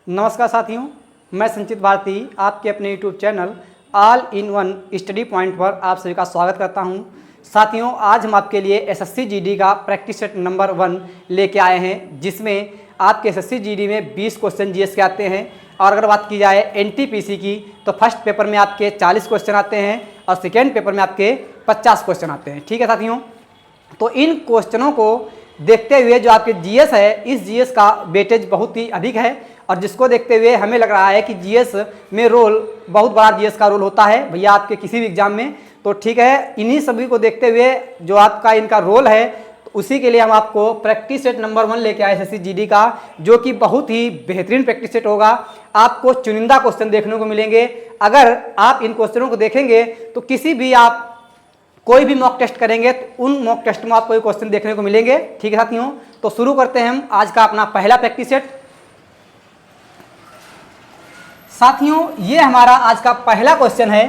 नमस्कार साथियों, मैं संचित भारती आपके अपने YouTube channel all in one study point पर आप सभी का स्वागत करता हूं। साथियों, आज हम आपके लिए एसएससी जीडी का प्रैक्टिस सेट नंबर 1 लेके आए हैं, जिसमें आपके एसएससी जीडी में 20 क्वेश्चन जीएस के आते हैं। और अगर बात की जाए एनटीपीसी की तो फर्स्ट पेपर में आपके 40 क्वेश्चन आते हैं और सेकेंड पेपर में आपके 50 क्वेश्चन आते हैं। ठीक है साथियों, तो इन क्वेश्चनों को देखते हुए जो आपके जीएस है, इस जीएस का वेटेज बहुत ही अधिक है और जिसको देखते हुए हमें लग रहा है कि जीएस में रोल बहुत बड़ा जीएस का रोल होता है भैया आपके किसी भी एग्जाम में। तो ठीक है, इन्हीं सभी को देखते हुए जो आपका इनका रोल है, तो उसी के लिए हम आपको प्रैक्टिस सेट नंबर 1 लेके आए एसएससी जीडी का, जो कि बहुत ही बेहतरीन प्रैक्टिस सेट होगा। आपको चुनिंदा क्वेश्चन देखने को मिलेंगे। अगर आप इन क्वेश्चनों को देखेंगे तो किसी भी आप कोई भी मॉक टेस्ट करेंगे तो उन मॉक टेस्ट में आपको क्वेश्चन देखने को मिलेंगे। ठीक है साथियों, तो शुरू करते हैं हम आज का अपना पहला प्रैक्टिस सेट। साथियों, ये हमारा आज का पहला क्वेश्चन है,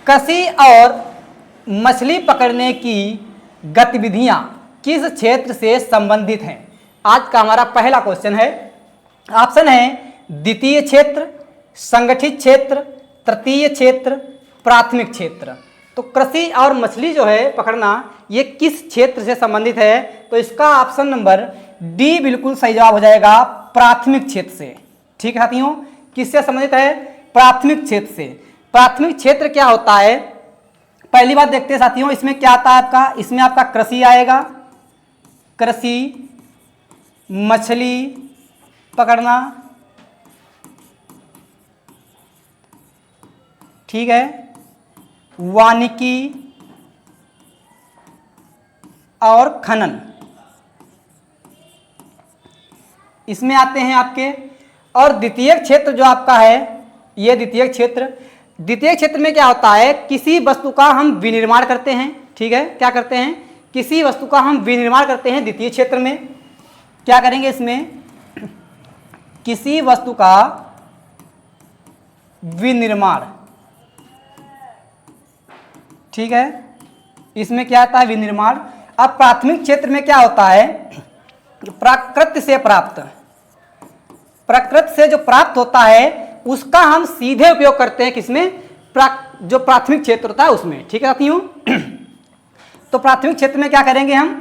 कृषि और मछली पकड़ने की गतिविधियां किस क्षेत्र से संबंधित हैं। आज का हमारा पहला क्वेश्चन है। ऑप्शन है द्वितीय क्षेत्र, संगठित क्षेत्र, तृतीय क्षेत्र, प्राथमिक क्षेत्र। तो कृषि और मछली जो है पकड़ना, ये किस क्षेत्र से संबंधित है, तो इसका ऑप्शन नंबर डी बिल्कुल सही जवाब हो जाएगा, प्राथमिक क्षेत्र से। ठीक है साथियों, किससे संबंधित है? प्राथमिक क्षेत्र से। प्राथमिक क्षेत्र क्या होता है, पहली बात देखते हैं साथियों। इसमें क्या आता है आपका, इसमें आपका कृषि आएगा, कृषि, मछली पकड़ना, ठीक है, वानिकी और खनन, इसमें आते हैं आपके। और द्वितीय क्षेत्र जो आपका है, ये द्वितीय क्षेत्र। द्वितीय क्षेत्र में क्या होता है, किसी वस्तु का हम विनिर्माण करते हैं। ठीक है, क्या करते हैं, किसी वस्तु का हम विनिर्माण करते हैं। द्वितीय क्षेत्र में क्या करेंगे, इसमें किसी वस्तु का विनिर्माण, ठीक है, इसमें क्या आता है, विनिर्माण। अब प्राथमिक क्षेत्र में क्या होता है, प्रकृति से प्राप्त, प्रकृति से जो प्राप्त होता है उसका हम सीधे उपयोग करते हैं किसमें, जो प्राथमिक क्षेत्र होता है उसमें। ठीक है साथियों, तो प्राथमिक क्षेत्र में क्या करेंगे, हम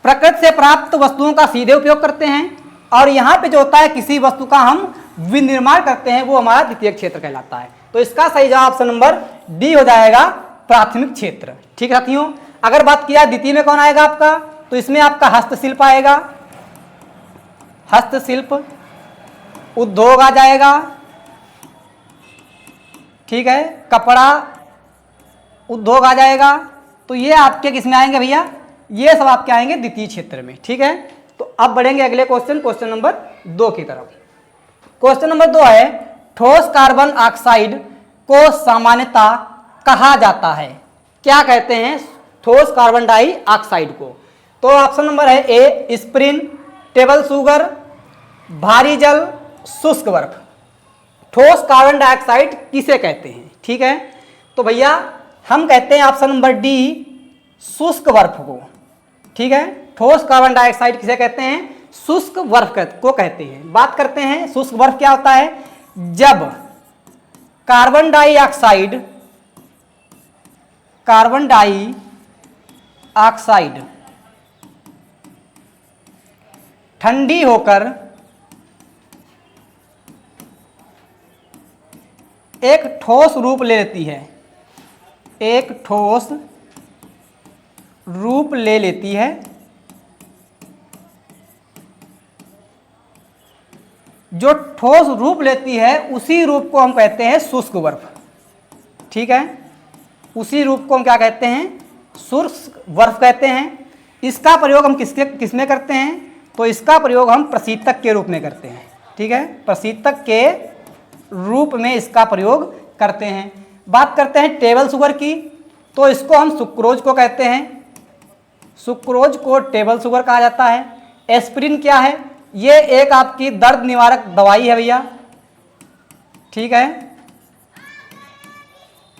प्रकृति से प्राप्त वस्तुओं का सीधे उपयोग करते हैं। और यहाँ पे जो होता है किसी वस्तु का हम विनिर्माण करते हैं, वो हमारा द्वितीय क्षेत्र कहलाता है। तो इसका सही जवाब ऑप्शन नंबर डी हो जाएगा, प्राथमिक क्षेत्र। ठीक है साथियों, अगर बात किया द्वितीय में कौन आएगा आपका, तो इसमें आपका हस्तशिल्प आएगा, हस्तशिल्प, उद्योग आ जाएगा, ठीक है, कपड़ा उद्योग आ जाएगा। तो ये आपके किस में आएंगे भैया, ये सब आपके आएंगे द्वितीय क्षेत्र में। ठीक है, तो अब बढ़ेंगे अगले क्वेश्चन, क्वेश्चन नंबर 2 की तरफ। क्वेश्चन नंबर 2 है, ठोस कार्बन ऑक्साइड को सामान्यतः कहा जाता है, क्या कहते हैं ठोस कार्बन डाइऑक्साइड को। तो ऑप्शन नंबर है ए स्प्रिन, टेबल शुगर, भारी जल, शुष्क बर्फ। ठोस कार्बन डाइऑक्साइड किसे कहते हैं, ठीक है, तो भैया हम कहते हैं ऑप्शन नंबर डी, शुष्क बर्फ को। ठीक है, ठोस कार्बन डाइऑक्साइड किसे कहते हैं, शुष्क बर्फ को कहते हैं। बात करते हैं शुष्क बर्फ क्या होता है, जब कार्बन डाइऑक्साइड ठंडी होकर एक ठोस रूप ले लेती है, एक ठोस रूप ले लेती है, जो ठोस रूप लेती है उसी रूप को हम कहते हैं शुष्क बर्फ। ठीक है, उसी रूप को हम क्या कहते हैं, शुष्क बर्फ कहते हैं। इसका प्रयोग हम किसमें करते हैं, तो इसका प्रयोग हम प्रशीतक के रूप में करते हैं। ठीक है, प्रशीतक के रूप में इसका प्रयोग करते हैं। बात करते हैं टेबल शुगर की, तो इसको हम सुक्रोज को कहते हैं, सुक्रोज को टेबल शुगर कहा जाता है। एस्पिरिन क्या है, ये एक आपकी दर्द निवारक दवाई है भैया। ठीक है,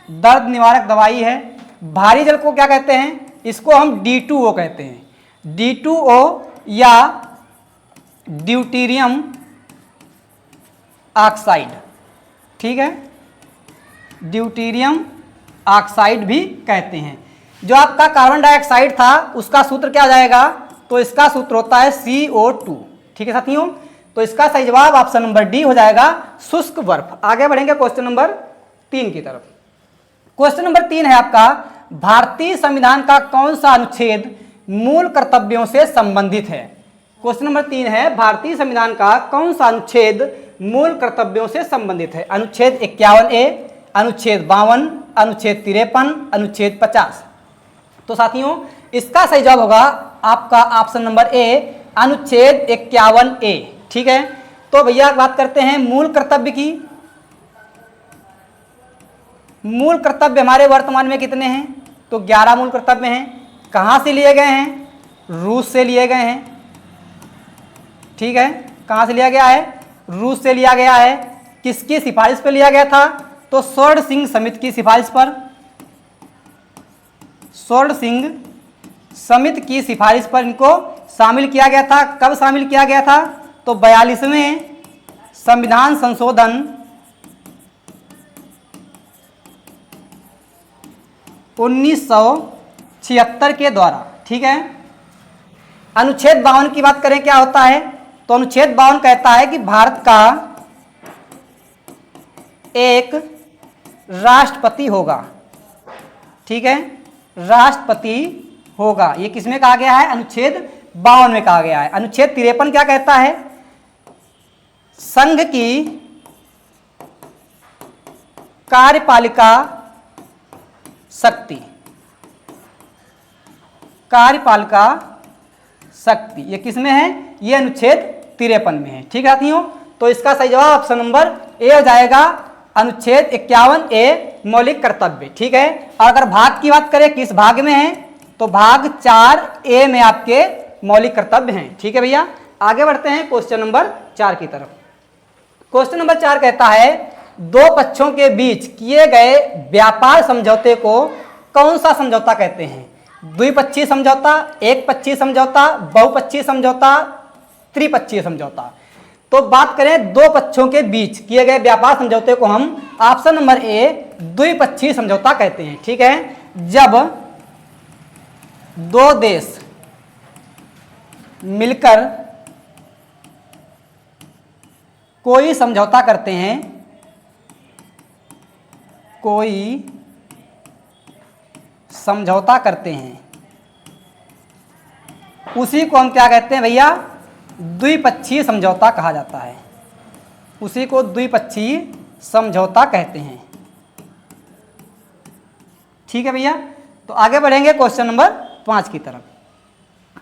दर्द निवारक दवाई है। भारी जल को क्या कहते हैं, इसको हम D2O कहते हैं। D2O या ड्यूटीरियम ऑक्साइड, ठीक है, ड्यूटेरियम ऑक्साइड भी कहते हैं। जो आपका कार्बन डाइऑक्साइड था उसका सूत्र क्या आ जाएगा, तो इसका सूत्र होता है CO2, ठीक है साथियों। तो इसका सही जवाब ऑप्शन नंबर डी हो जाएगा, शुष्क बर्फ। आगे बढ़ेंगे क्वेश्चन नंबर 3 की तरफ। क्वेश्चन नंबर 3 है आपका, भारतीय संविधान का कौन सा अनुच्छेद मूल कर्तव्यों से संबंधित है। क्वेश्चन नंबर 3 है, भारतीय संविधान का कौन सा अनुच्छेद मूल कर्तव्यों से संबंधित है। अनुच्छेद 51A, अनुच्छेद 52, अनुच्छेद 53, अनुच्छेद 50। तो साथियों इसका सही जवाब होगा आपका ऑप्शन नंबर ए, अनुच्छेद 51A, ठीक है। तो भैया बात करते हैं मूल कर्तव्य की। मूल कर्तव्य हमारे वर्तमान में कितने हैं, तो 11 मूल कर्तव्य हैं। कहाँ से लिए गए हैं, रूस से लिए गए हैं, ठीक है। कहाँ से लिया गया है, रूस से लिया गया है। किसकी सिफारिश पर लिया गया था, तो स्वर्ण सिंह समिति की सिफारिश पर। स्वर्ण सिंह समिति की सिफारिश पर इनको शामिल किया गया था। कब शामिल किया गया था, तो 42वें संविधान संशोधन 1976 के द्वारा, ठीक है। अनुच्छेद 52 की बात करें क्या होता है, तो अनुच्छेद 52 कहता है कि भारत का एक राष्ट्रपति होगा, ठीक है, राष्ट्रपति होगा। ये किसमें कहा गया है, अनुच्छेद 52 में कहा गया है। अनुच्छेद 53 क्या कहता है, संघ की कार्यपालिका शक्ति, कार्यपालिका शक्ति ये किसमें है, ये अनुच्छेद 53 में है, ठीक है साथियों। तो इसका सही जवाब ऑप्शन नंबर ए हो जाएगा, अनुच्छेद 51A मौलिक कर्तव्य, ठीक है। और अगर भाग की बात करें किस भाग में है, तो भाग 4A में आपके मौलिक कर्तव्य हैं, ठीक है भैया। आगे बढ़ते हैं क्वेश्चन नंबर 4 की तरफ। क्वेश्चन नंबर 4 कहता है, दो पक्षों के बीच किए गए व्यापार समझौते को कौन सा समझौता कहते हैं। द्विपक्षीय समझौता, एक पक्षीय समझौता, बहुपक्षीय समझौता, त्रिपक्षीय समझौता। तो बात करें दो पक्षों के बीच किए गए व्यापार समझौते को हम ऑप्शन नंबर ए द्विपक्षीय समझौता कहते हैं, ठीक है। जब दो देश मिलकर कोई समझौता करते हैं, कोई समझौता करते हैं, उसी को हम क्या कहते हैं भैया, द्विपक्षीय समझौता कहा जाता है। उसी को द्विपक्षीय समझौता कहते हैं, ठीक है भैया। तो आगे बढ़ेंगे क्वेश्चन नंबर 5 की तरफ।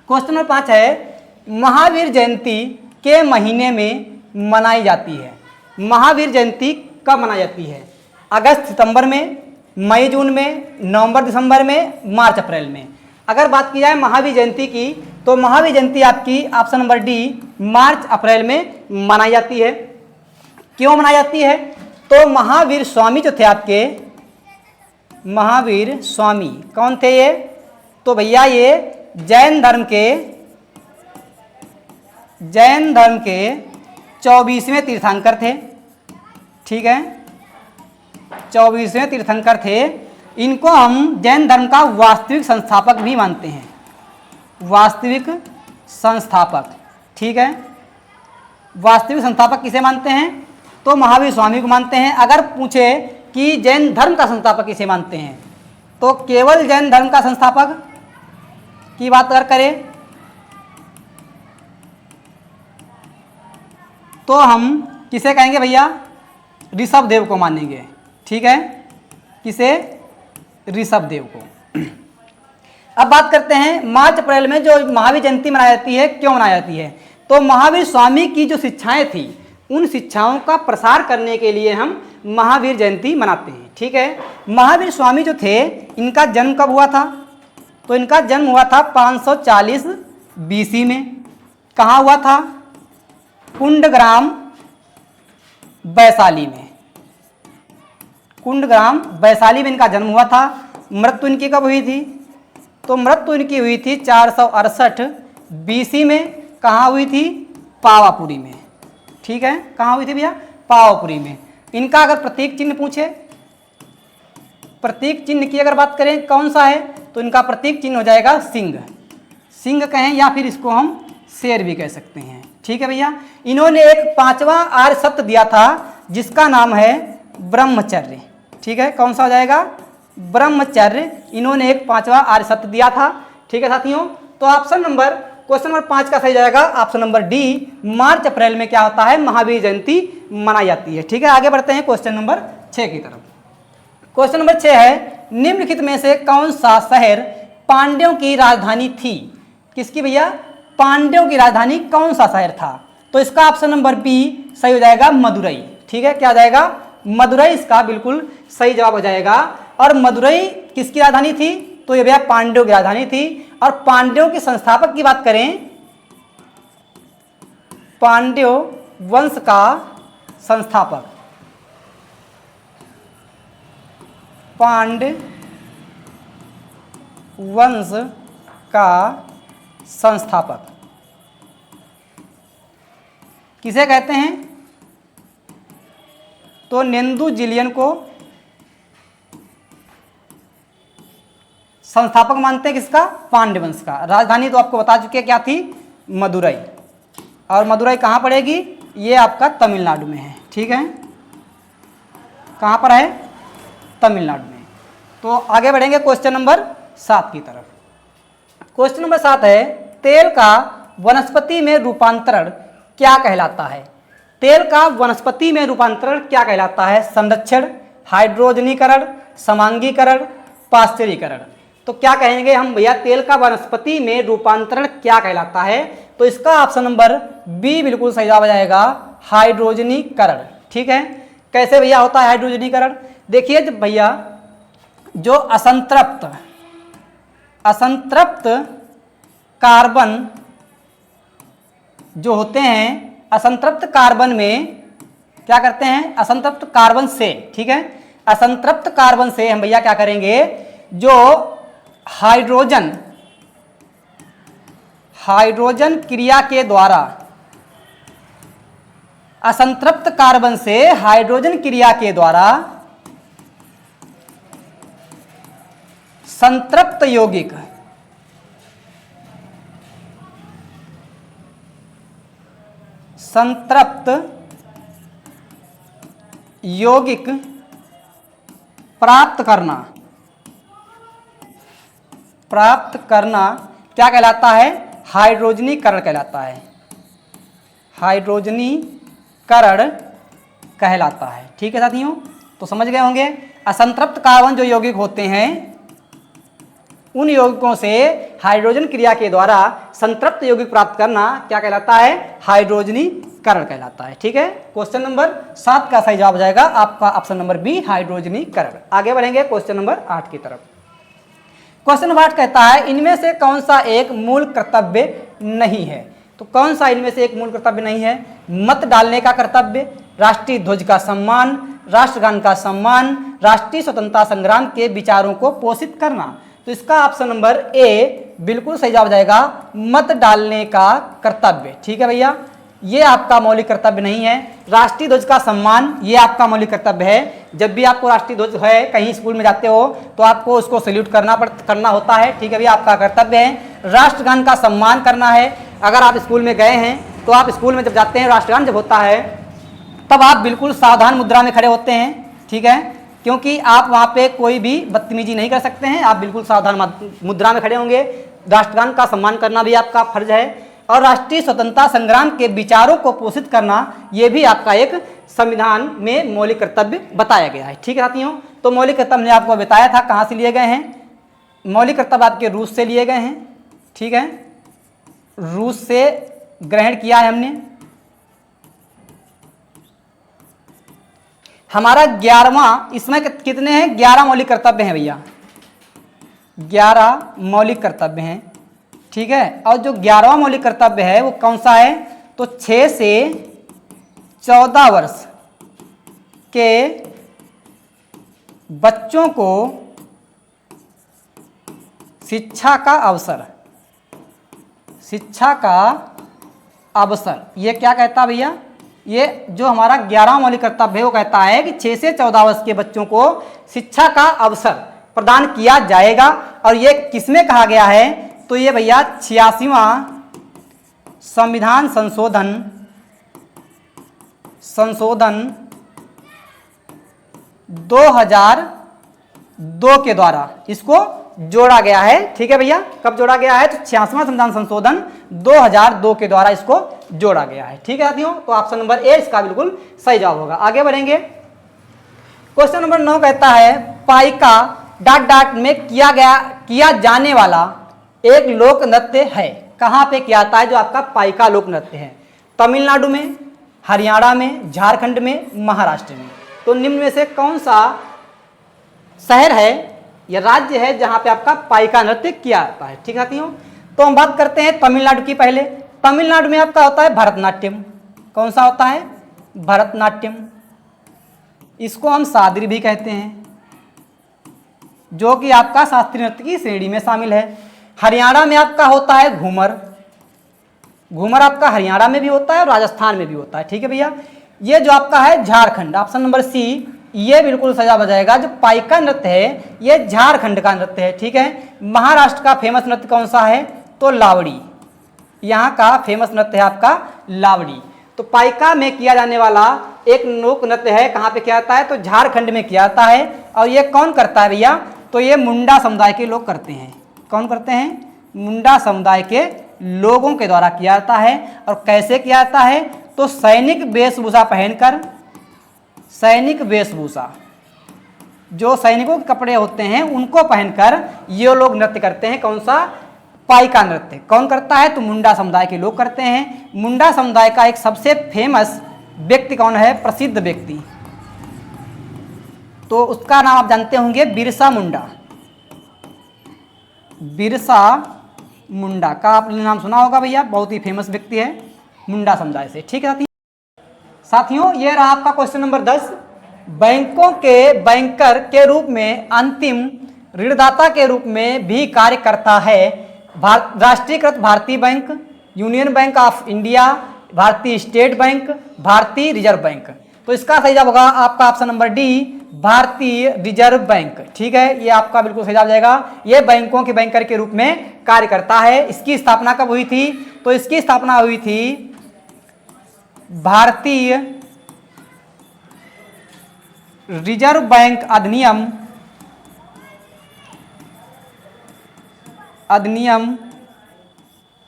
क्वेश्चन नंबर 5 है, महावीर जयंती के महीने में मनाई जाती है। महावीर जयंती कब मनाई जाती है, अगस्त सितंबर में, मई जून में, नवंबर दिसंबर में, मार्च अप्रैल में। अगर बात की जाए महावीर जयंती की, तो महावीर जयंती आपकी ऑप्शन नंबर डी मार्च अप्रैल में मनाई जाती है। क्यों मनाई जाती है, तो महावीर स्वामी जो थे आपके, महावीर स्वामी कौन थे ये, तो भैया ये जैन धर्म के 24वें तीर्थंकर थे, ठीक है, 24वें तीर्थंकर थे। इनको हम जैन धर्म का वास्तविक संस्थापक भी मानते हैं, वास्तविक संस्थापक, ठीक है। वास्तविक संस्थापक किसे मानते हैं, तो महावीर स्वामी को मानते हैं। अगर पूछे कि जैन धर्म का संस्थापक किसे मानते हैं, तो केवल जैन धर्म का संस्थापक की बात अगर करें तो हम किसे कहेंगे भैया, ऋषभदेव को मानेंगे, ठीक है। किसे, ऋषभदेव को। अब बात करते हैं मार्च अप्रैल में जो महावीर जयंती मनाई जाती है, क्यों मनाई जाती है, तो महावीर स्वामी की जो शिक्षाएं थी उन शिक्षाओं का प्रसार करने के लिए हम महावीर जयंती मनाते हैं, ठीक है। महावीर स्वामी जो थे इनका जन्म कब हुआ था, तो इनका जन्म हुआ था 540 BC में। कहाँ हुआ था, कुंडग्राम वैशाली में, कुंडग्राम वैशाली में इनका जन्म हुआ था। मृत्यु इनकी कब हुई थी, तो मृत्यु इनकी हुई थी 468 BC में। कहाँ हुई थी, पावापुरी में, ठीक है। कहाँ हुई थी भैया, पावपुरी में। इनका अगर प्रतीक चिन्ह पूछे, प्रतीक चिन्ह की अगर बात करें कौन सा है, तो इनका प्रतीक चिन्ह हो जाएगा सिंह। सिंह कहें या फिर इसको हम शेर भी कह सकते हैं। ठीक है भैया। इन्होंने एक 5वां आर्य सत्य दिया था जिसका नाम है ब्रह्मचर्य। ठीक है, कौन सा हो जाएगा? ब्रह्मचर्य। इन्होंने एक 5वां आर्य सत्य दिया था। ठीक है साथियों, तो क्वेश्चन नंबर 5 का सही जाएगा ऑप्शन नंबर डी। मार्च अप्रैल में क्या होता है? महावीर जयंती मनाई जाती है। ठीक है, आगे बढ़ते हैं क्वेश्चन नंबर 6 की तरफ। क्वेश्चन नंबर 6 है, निम्नलिखित में से कौन सा शहर पांड्यों की राजधानी थी? किसकी भैया? पांड्यों की राजधानी कौन सा शहर था? तो इसका ऑप्शन नंबर बी सही हो जाएगा, मदुरई। ठीक है, क्या हो जाएगा? मदुरई इसका बिल्कुल सही जवाब हो जाएगा। और मदुरई किसकी राजधानी थी? तो ये भैया पांड्यों की राजधानी थी। और पांड्यों के संस्थापक की बात करें, पांड्यों वंश का संस्थापक, पांड्य वंश का संस्थापक किसे कहते हैं? तो नेदुं-जिलियन को संस्थापक मानते हैं। किसका? पांड्य वंश का। राजधानी तो आपको बता चुके क्या थी? मदुरई। और मदुरई कहाँ पड़ेगी? ये आपका तमिलनाडु में है। ठीक है, कहाँ पर है? तमिलनाडु में। तो आगे बढ़ेंगे क्वेश्चन नंबर 7 की तरफ। क्वेश्चन नंबर 7 है, तेल का वनस्पति में रूपांतरण क्या कहलाता है? तेल का वनस्पति में रूपांतरण क्या कहलाता है? संरक्षण, हाइड्रोजनीकरण, समांगीकरण, पाश्चरीकरण। तो क्या कहेंगे हम भैया? तेल का वनस्पति में रूपांतरण क्या कहलाता है? तो इसका ऑप्शन नंबर बी बिल्कुल सही जवाब आ जाएगा, हाइड्रोजनीकरण। ठीक है, कैसे भैया होता है हाइड्रोजनीकरण? देखिए जब भैया जो असंतृप्त कार्बन जो होते हैं, असंतृप्त कार्बन में क्या करते हैं? असंतृप्त कार्बन से, ठीक है, असंतृप्त कार्बन से हम भैया क्या करेंगे? जो हाइड्रोजन क्रिया के द्वारा, असंतृप्त कार्बन से हाइड्रोजन क्रिया के द्वारा संतृप्त यौगिक प्राप्त करना क्या कहलाता है? हाइड्रोजनीकरण कहलाता है। हाइड्रोजनीकरण कहलाता है। ठीक है साथियों, तो समझ गए होंगे। असंतृप्त कार्बन जो यौगिक होते हैं, उन यौगिकों से हाइड्रोजन क्रिया के द्वारा संतृप्त यौगिक प्राप्त करना क्या कहलाता है? हाइड्रोजनीकरण कहलाता है। ठीक है, क्वेश्चन नंबर 7 का सही जवाब हो जाएगा आपका ऑप्शन नंबर बी, हाइड्रोजनीकरण। आगे बढ़ेंगे क्वेश्चन नंबर 8 की तरफ। क्वेश्चन नंबर 8 कहता है, इनमें से कौन सा एक मूल कर्तव्य नहीं है? तो कौन सा इनमें से एक मूल कर्तव्य नहीं है? मत डालने का कर्तव्य, राष्ट्रीय ध्वज का सम्मान, राष्ट्रगान का सम्मान, राष्ट्रीय स्वतंत्रता संग्राम के विचारों को पोषित करना। तो इसका ऑप्शन नंबर ए बिल्कुल सही जवाब जाएगा, मत डालने का कर्तव्य। ठीक है भैया, ये आपका मौलिक कर्तव्य नहीं है। राष्ट्रीय ध्वज का सम्मान ये आपका मौलिक कर्तव्य है। जब भी आपको राष्ट्रीय ध्वज है, कहीं स्कूल में जाते हो तो आपको उसको सैल्यूट करना होता है। ठीक है भैया, आपका कर्तव्य है। राष्ट्रगान का सम्मान करना है। अगर आप स्कूल में गए हैं तो आप स्कूल में जब जाते हैं, राष्ट्रगान जब होता है तब आप बिल्कुल सावधान मुद्रा में खड़े होते हैं। ठीक है, क्योंकि आप वहाँ पे कोई भी बदतमीजी नहीं कर सकते हैं। आप बिल्कुल सावधान मुद्रा में खड़े होंगे। राष्ट्रगान का सम्मान करना भी आपका फर्ज है। और राष्ट्रीय स्वतंत्रता संग्राम के विचारों को पोषित करना ये भी आपका एक संविधान में मौलिक कर्तव्य बताया गया है। ठीक है साथियों, तो मौलिक कर्तव्य मैंने आपको बताया था कहाँ से लिए गए हैं। मौलिक कर्तव्य आपके रूस से लिए गए हैं। ठीक है, रूस से ग्रहण किया है हमने। हमारा 11वां, इसमें कितने हैं? 11 मौलिक कर्तव्य हैं भैया, 11 मौलिक कर्तव्य हैं। ठीक है, और जो 11वां मौलिक कर्तव्य है वो कौन सा है? तो 6 से 14 वर्ष के बच्चों को शिक्षा का अवसर, ये क्या कहता भैया? ये जो हमारा 11वां मौलिक कर्तव्य है वो कहता है कि 6 से 14 वर्ष के बच्चों को शिक्षा का अवसर प्रदान किया जाएगा। और ये किसमें कहा गया है, तो ये भैया 86वां संविधान संशोधन 2002 के द्वारा इसको जोड़ा गया है। ठीक है भैया, कब जोड़ा गया है, तो 86वां संविधान संशोधन 2002 के द्वारा इसको जोड़ा गया है। ठीक है साथियों, तो ऑप्शन नंबर ए इसका बिल्कुल सही जवाब होगा। आगे बढ़ेंगे, क्वेश्चन नंबर 9 कहता है पाइका ... में किया जाने वाला एक लोक नृत्य है। कहाँ पे किया जाता है जो आपका पाइका लोक नृत्य है, तमिलनाडु में, हरियाणा में, झारखंड में, महाराष्ट्र में। तो निम्न में से कौन सा शहर है या राज्य है जहां पे आपका पाइका नृत्य किया जाता है। ठीक है साथियों, तो हम बात करते हैं तमिलनाडु की। पहले तमिलनाडु में आपका होता है भरतनाट्यम। कौन सा होता है, भरतनाट्यम। इसको हम सादरी भी कहते हैं, जो कि आपका शास्त्रीय नृत्य की श्रेणी में शामिल है। हरियाणा में आपका होता है घूमर। घूमर आपका हरियाणा में भी होता है और राजस्थान में भी होता है। ठीक है भैया, ये जो आपका है झारखंड, ऑप्शन नंबर सी ये बिल्कुल सही हो जाएगा। जो पाइका नृत्य है ये झारखंड का नृत्य है। ठीक है, महाराष्ट्र का फेमस नृत्य कौन सा है, तो लावड़ी। यहाँ का फेमस नृत्य है आपका लावड़ी। तो पाइका में किया जाने वाला एक लोक नृत्य है, कहाँ पे किया जाता है, तो झारखंड में किया जाता है। और ये कौन करता है भैया, तो ये मुंडा समुदाय के लोग करते हैं। कौन करते हैं, मुंडा समुदाय के लोगों के द्वारा किया जाता है। और कैसे किया जाता है, तो सैनिक वेशभूषा पहनकर, सैनिक वेशभूषा जो सैनिकों के कपड़े होते हैं उनको पहनकर ये लोग नृत्य करते हैं। कौन सा, पाइका नृत्य। कौन करता है, तो मुंडा समुदाय के लोग करते हैं। मुंडा समुदाय का एक सबसे फेमस व्यक्ति कौन है, प्रसिद्ध व्यक्ति, तो उसका नाम आप जानते होंगे बिरसा मुंडा। बिरसा मुंडा का आपने नाम सुना होगा भैया, बहुत ही फेमस व्यक्ति है मुंडा समुदाय से। ठीक है साथियों, ये रहा आपका क्वेश्चन नंबर 10। बैंकों के बैंकर के रूप में अंतिम ऋणदाता के रूप में भी कार्य करता है राष्ट्रीयकृत भारतीय bank, union bank of India, भारतीय स्टेट बैंक, भारतीय रिजर्व बैंक। तो इसका सही जवाब होगा आपका ऑप्शन नंबर डी, भारतीय रिजर्व बैंक। ठीक है, ये आपका बिल्कुल सही जवाब जाएगा। ये बैंकों के बैंकर के रूप में कार्य करता है। इसकी स्थापना कब हुई थी, तो इसकी स्थापना हुई थी भारतीय रिजर्व बैंक अधिनियम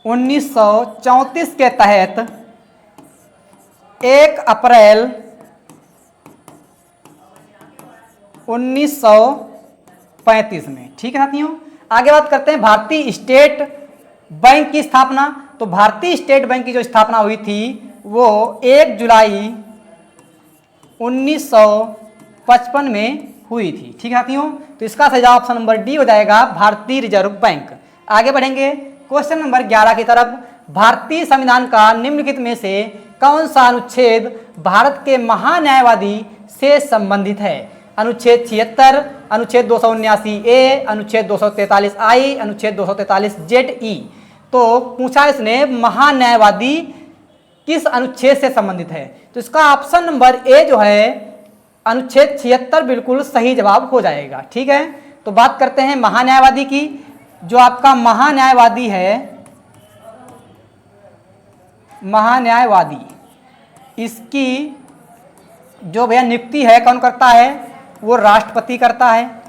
1934 के तहत 1 अप्रैल 1935 में। ठीक है साथियों, आगे बात करते हैं भारतीय स्टेट बैंक की स्थापना। तो भारतीय स्टेट बैंक की जो स्थापना हुई थी वो 1 जुलाई 1955 में हुई थी। ठीक है साथियों, तो इसका सही जवाब ऑप्शन नंबर डी हो जाएगा, भारतीय रिजर्व बैंक। आगे बढ़ेंगे क्वेश्चन नंबर 11 की तरफ। भारतीय संविधान का निम्नलिखित में से कौन सा अनुच्छेद भारत के महान्यायवादी से संबंधित है। अनुच्छेद 76, अनुच्छेद 279 ए, अनुच्छेद 243 आई, अनुच्छेद 243 जेड ई। तो पूछा इसने महान्यायवादी किस अनुच्छेद से संबंधित है, तो इसका ऑप्शन नंबर ए जो है अनुच्छेद 76 बिल्कुल सही जवाब हो जाएगा। ठीक है, तो बात करते हैं महान्यायवादी की। जो आपका महान्यायवादी है, महान्यायवादी, इसकी जो भैया नियुक्ति है कौन करता है, वो राष्ट्रपति करता है।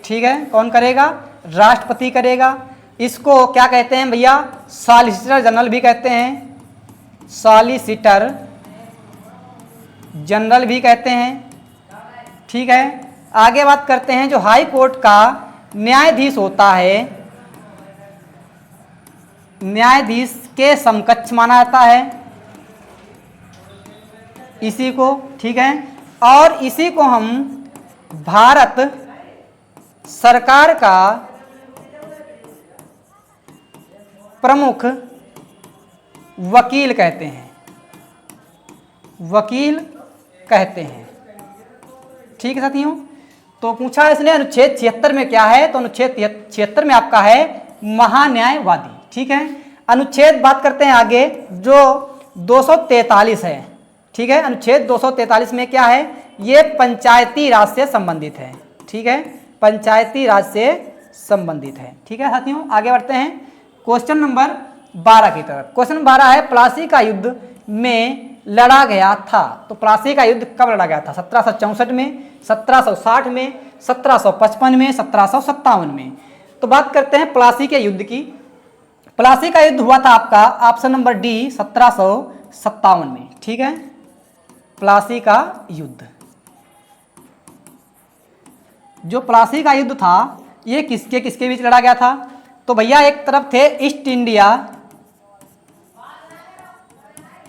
ठीक है, कौन करेगा, राष्ट्रपति करेगा। इसको क्या कहते हैं भैया, सॉलिसिटर जनरल भी कहते हैं, सॉलिसिटर जनरल भी कहते हैं। ठीक है, आगे बात करते हैं जो हाई कोर्ट का न्यायाधीश होता है, न्यायाधीश के समकक्ष माना जाता है इसी को। ठीक है, और इसी को हम भारत सरकार का प्रमुख वकील कहते हैं, वकील कहते हैं। ठीक है साथियों, तो पूछा इसने अनुच्छेद 76 में क्या है, तो अनुच्छेद 76 में आपका है महान्यायवादी। ठीक है, अनुच्छेद बात करते हैं आगे, जो 243 है। ठीक है, अनुच्छेद 243 में क्या है, ये पंचायती राज से संबंधित है। ठीक है, पंचायती राज से संबंधित है। ठीक है साथियों, आगे बढ़ते हैं क्वेश्चन नंबर 12 की तरफ। क्वेश्चन 12 है प्लासी का युद्ध में लड़ा गया था। तो प्लासी का युद्ध कब लड़ा गया था? 1764 में, 1760 में, 1755 में, 1757 में। तो बात करते हैं प्लासी के युद्ध की। प्लासी का युद्ध हुआ था आपका ऑप्शन नंबर डी 1757 में। ठीक है, प्लासी का युद्ध, जो प्लासी का युद्ध था ये किसके किसके बीच लड़ा गया था? तो भैया एक तरफ थे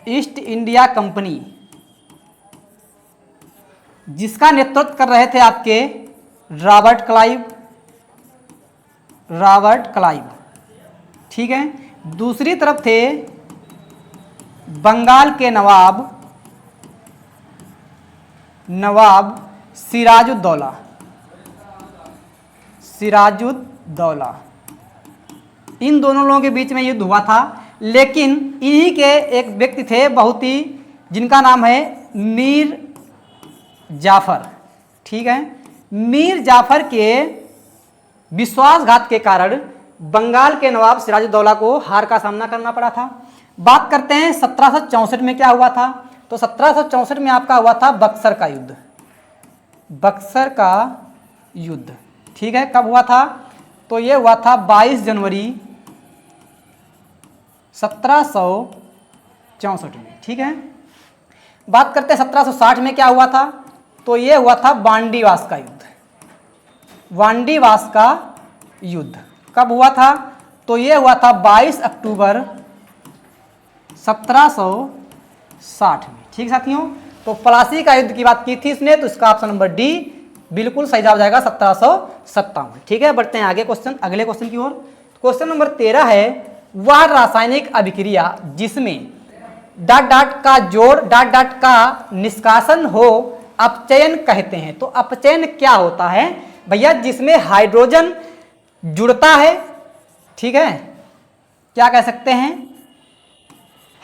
ईस्ट इंडिया कंपनी, जिसका नेतृत्व कर रहे थे आपके रॉबर्ट क्लाइव। ठीक है, दूसरी तरफ थे बंगाल के नवाब सिराजुद्दौला। इन दोनों लोगों के बीच में युद्ध हुआ था, लेकिन इन्हीं के एक व्यक्ति थे बहुत ही, जिनका नाम है मीर जाफर। ठीक है, मीर जाफर के विश्वासघात के कारण बंगाल के नवाब सिराजुद्दौला को हार का सामना करना पड़ा था। बात करते हैं 1764 में क्या हुआ था। तो 1764 में आपका हुआ था बक्सर का युद्ध। ठीक है, कब हुआ था? तो ये हुआ था 22 जनवरी 1764 में। ठीक है, बात करते हैं 1760 में क्या हुआ था। तो ये हुआ था वांडीवास का युद्ध। कब हुआ था? तो ये हुआ था 22 अक्टूबर 1760 में। ठीक साथियों, तो प्लासी का युद्ध की बात की थी इसने, तो इसका ऑप्शन नंबर डी बिल्कुल सही जवाब जाएगा 1757। ठीक है, बढ़ते हैं आगे अगले क्वेश्चन की ओर। क्वेश्चन नंबर 13 है वह रासायनिक अभिक्रिया जिसमें ... का जोड़ ... का निष्कासन हो अपचयन कहते हैं। तो अपचयन क्या होता है भैया? जिसमें हाइड्रोजन जुड़ता है। ठीक है, क्या कह सकते हैं?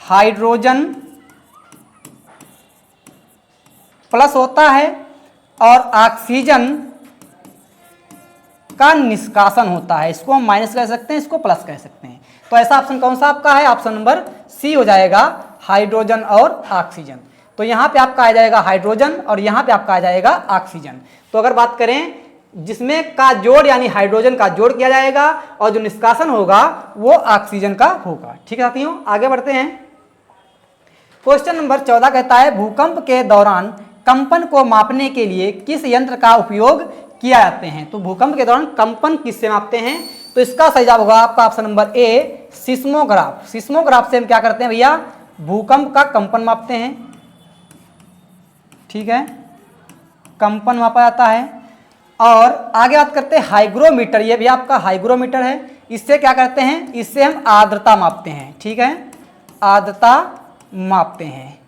हाइड्रोजन प्लस होता है और ऑक्सीजन का निष्कासन होता है। इसको हम माइनस कह सकते हैं, इसको प्लस कह सकते हैं। तो ऐसा ऑप्शन कौन सा आपका है? ऑप्शन नंबर सी हो जाएगा, हाइड्रोजन और ऑक्सीजन। तो यहाँ पे आपका आ जाएगा हाइड्रोजन और यहाँ पे आपका आ जाएगा ऑक्सीजन। तो अगर बात करें जिसमें का जोड़ यानी हाइड्रोजन का जोड़ किया जाएगा और जो निष्कासन होगा वो ऑक्सीजन का होगा। ठीक है साथियों, आगे बढ़ते हैं। क्वेश्चन नंबर 14 कहता है भूकंप के दौरान कंपन को मापने के लिए किस यंत्र का उपयोग किया जाते हैं? तो भूकंप के दौरान कंपन किससे मापते हैं? तो इसका सही जवाब होगा आपका option number A seismograph. Seismograph से हम क्या करते हैं भैया? भूकंप का कंपन मापते हैं। ठीक है, कंपन मापा जाता है। और आगे बात करते हैं हाइग्रोमीटर। ये भी आपका हाइग्रोमीटर है। इससे क्या करते हैं? इससे हम आर्द्रता मापते हैं। ठीक है, आर्द्रता मापते हैं।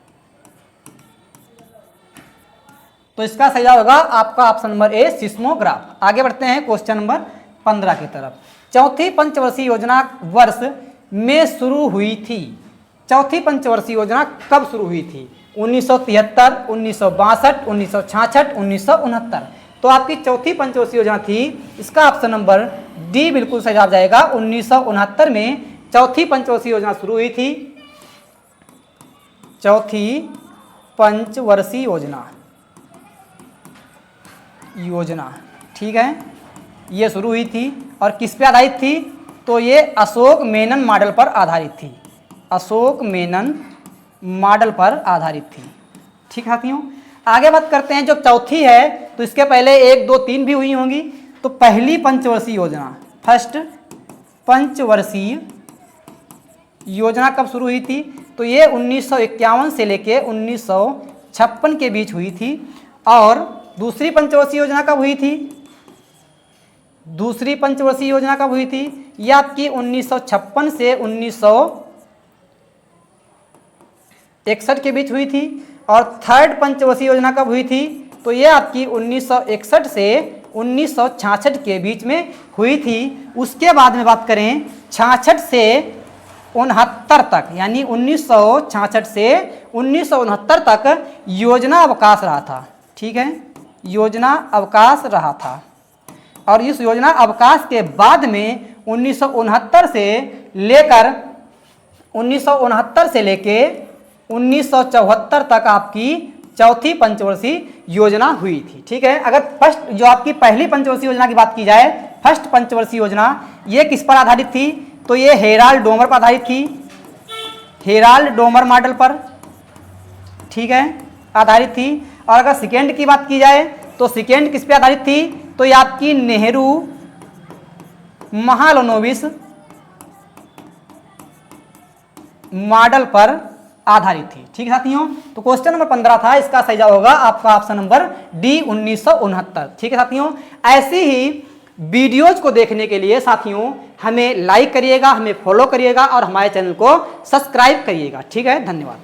तो इसका सही जवाब होगा आपका ऑप्शन नंबर ए सिस्मोग्राफ। आगे बढ़ते हैं क्वेश्चन नंबर 15 की तरफ। चौथी पंचवर्षीय योजना वर्ष में शुरू हुई थी। चौथी पंचवर्षीय योजना कब शुरू हुई थी? 1973, 1962, 1966, 1969। तो आपकी चौथी पंचवर्षीय योजना थी, इसका ऑप्शन नंबर डी बिल्कुल सही जवाब जाएगा। 1969 में चौथी पंचवर्षीय योजना शुरू हुई थी। चौथी पंचवर्षीय योजना ठीक है, ये शुरू हुई थी और किस पे आधारित थी? तो ये अशोक मेनन मॉडल पर आधारित थी। अशोक मेनन मॉडल पर आधारित थी। ठीक है साथियों, आगे बात करते हैं। जो चौथी है तो इसके पहले 1, 2, 3 भी हुई होंगी। तो पहली पंचवर्षीय योजना, फर्स्ट पंचवर्षीय योजना कब शुरू हुई थी? तो ये 1951 से लेके 1956 के बीच हुई थी। और दूसरी पंचवर्षीय योजना कब हुई थी? दूसरी पंचवर्षीय योजना कब हुई थी? ये आपकी 1956 से 1961 के बीच हुई थी। और थर्ड पंचवर्षीय योजना कब हुई थी? तो ये आपकी 1961 से 1966 के बीच में हुई थी। उसके बाद में बात करें 66 से 1969 तक, यानी 1966 से 1969 तक योजना अवकाश रहा था। ठीक है, योजना अवकाश रहा था। और इस योजना अवकाश के बाद में 1969 से लेकर 1974 तक आपकी चौथी पंचवर्षीय योजना हुई थी। ठीक है, अगर फर्स्ट जो आपकी पहली पंचवर्षीय योजना की बात की जाए, फर्स्ट पंचवर्षीय योजना ये किस पर आधारित थी? तो ये हेराल्ड डोमर पर आधारित थी, हेराल्ड डोमर मॉडल पर। ठीक है, आधारित थी। और अगर सेकेंड की बात की जाए तो सेकेंड किस पे आधारित थी? तो ये आपकी नेहरू महालनोबिस मॉडल पर आधारित थी। ठीक है साथियों, तो क्वेश्चन नंबर 15 था, इसका सही जवाब होगा आपका ऑप्शन नंबर डी 1969। ठीक है साथियों, ऐसी ही वीडियोज को देखने के लिए साथियों हमें लाइक करिएगा, हमें फॉलो करिएगा और हमारे चैनल को सब्सक्राइब करिएगा। ठीक है, धन्यवाद।